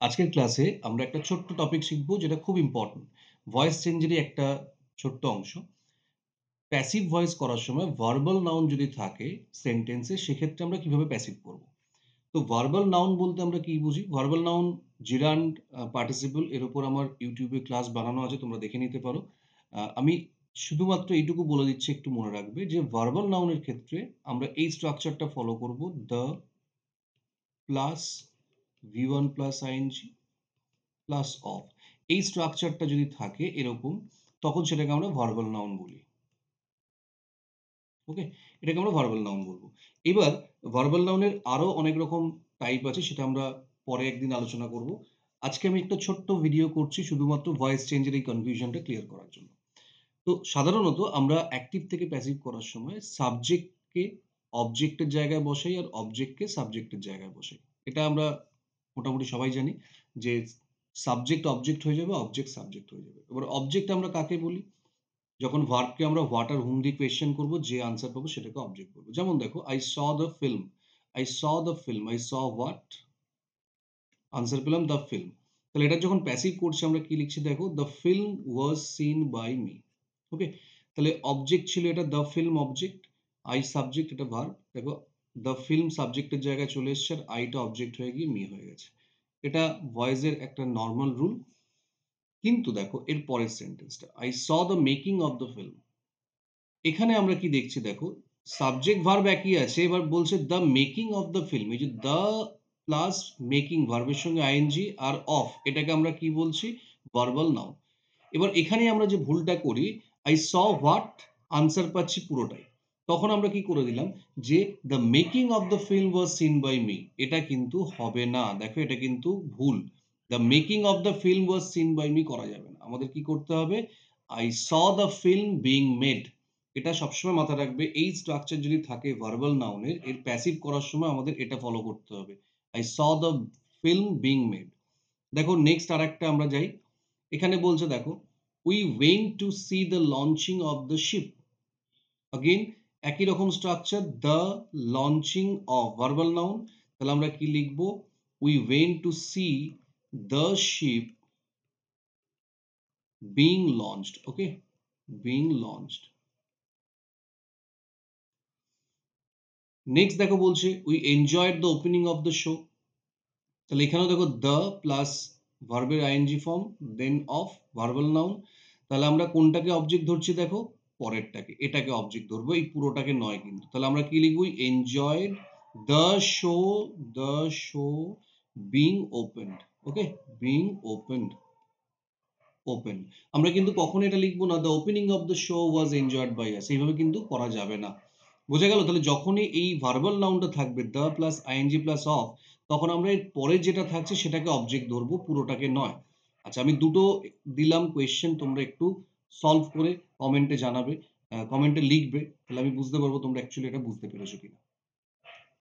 আজকের ক্লাসে আমরা একটা ছোট্ট টপিক শিখবো যেটা খুব ইম্পর্টেন্ট। ভয়েস চেঞ্জেরই একটা ছোট্ট অংশ। প্যাসিভ ভয়েস করার সময় ভার্বাল নাউন যদি থাকে সেন্টেন্সে সেক্ষেত্রে আমরা কিভাবে প্যাসিভ করব। তো ভার্বাল নাউন বলতে আমরা কি বুঝি? ভার্বাল নাউন জিরান্ড পার্টিসিপল এর উপর আমার YouTube এ ক্লাস বানানো আছে, তোমরা দেখে নিতে পারো। আমি শুধুমাত্র এইটুকু বলে দিচ্ছি, একটু মনে রাখবে যে ভার্বাল নাউনের ক্ষেত্রে আমরা এই স্ট্রাকচারটা ফলো করব। The plus V1 plus I N G plus of. এই স্ট্রাকচারটা যদি থাকে এরকম, তখন সেটাকে আমরা ভার্বাল নাউন বলি। ওকে? এটাকে আমরা ভার্বাল নাউন বলব। এবার ভার্বাল নাউনের আরো অনেক রকম টাইপ আছে, সেটা আমরা পরে একদিন আলোচনা করব। আজকে আমি একটা ছোট্ট ভিডিও করছি শুধুমাত্র ভয়েস চেঞ্জের এই কনফিউশনটা ক্লিয়ার করার জন্য। তো সাধারণত আমরা অ্যাক্টিভ থেকে প্যাসিভ করার সময় সাবজেক্টকে অবজেক্টের জায়গায় বসাই আর অবজেক্টকে সাবজেক্টের জায়গায় বসাই। এটা আমরা মোটামুটি সবাই জানি যে সাবজেক্ট অবজেক্ট হয়ে যাবে, অবজেক্ট সাবজেক্ট হয়ে যাবে। এবার অবজেক্ট আমরা কাকে বলি? যখন ভার্বকে আমরা হোয়াট আর হুম দিয়ে কোয়েশ্চেন করব, যে আনসার পাবো সেটাকে অবজেক্ট বলবো। যেমন দেখো, I saw the film, I saw the film, I saw what? Answer পেলাম দ্য ফিল্ম। তাহলে এটা যখন প্যাসিভ করছি আমরা কি লিখছি দেখো, the film was seen by me. Okay? তাহলে অবজেক্ট ছিল এটা, the film object, I subject, এটা ভার্ব। দেখো, দ্য ফিল্ম সাবজেক্টের জায়গায় চলে এসছে আর আইটা অবজেক্ট হয়ে গিয়ে মি হয়ে গেছে। এটা ভয়েসের একটা নরমাল রুল। কিন্তু দেখো এর পরের সেন্টেন্সটা, I saw the making of the film. এখানে আমরা কি দেখছি দেখো, সাবজেক্ট ভার্ব একই আছে, এবার বলছে the making of the film. এই যে দ্য প্লাস মেকিং ভার্বের সঙ্গে আইএনজি আর অফ, এটাকে আমরা কি বলছি? Verbal noun. এবার এখানে আমরা যে ভুলটা করি, আই স হোয়াট, আনসার পাচ্ছি পুরোটাই। তখন আমরা কি করে দিলাম যে the making of the film was seen by me. এটা কিন্তু হবে না, দেখো এটা কিন্তু ভুল। The making of the film was seen by me করা যাবে না, আমাদের কি করতে হবে? I saw the film being made. এটা সবসময় মাথায় রাখবে, এই স্ট্রাকচার যদি থাকে ভার্বাল নাউনের, এর প্যাসিভ করার সময় আমাদের এটা ফলো করতে হবে। I saw the film being made. দেখো নেক্সট আরেকটা আমরা যাই। এখানে বলছে দেখো, we went to C the launching of the ship. Again একই রকম structure, the launching of verbal noun. তাহলে আমরা কি লিখবো? We went to C the ship being launched. Okay? Being launched. Next দেখো বলছে, we enjoyed the opening of the show. তাহলে এখানেও দেখো দ্য প্লাস ভার্বের ING form, then of verbal noun. তাহলে আমরা কোনটাকে অবজেক্ট ধরছি দেখো? পরেরটাকে, এটাকে অবজেক্ট ধরবো, এই পুরোটাকে নয় কিন্তু। তাহলে আমরা কি লিখবো? Enjoyed the show, the show being opened. Okay? Being opened, open. আমরা কিন্তু কখনো এটা লিখবো না the opening of the show was enjoyed by us, এইভাবে কিন্তু করা যাবে না। বোঝা গেল? তাহলে যখনই এই ভার্বাল নাউনটা থাকবে the plus I N G plus of, তখন আমরা এর পরে যেটা থাকছে সেটাকে অবজেক্ট ধরবো, পুরোটাকে নয়। আচ্ছা, আমি দুটো দিলাম কোয়েশ্চেন, তোমরা একটু সলভ করে কমেন্টে জানাবে, কমেন্টে লিখবে, তাহলে আমি বুঝতে পারবো তোমরা অ্যাকচুয়ালি এটা বুঝতে পেরেছো কিনা।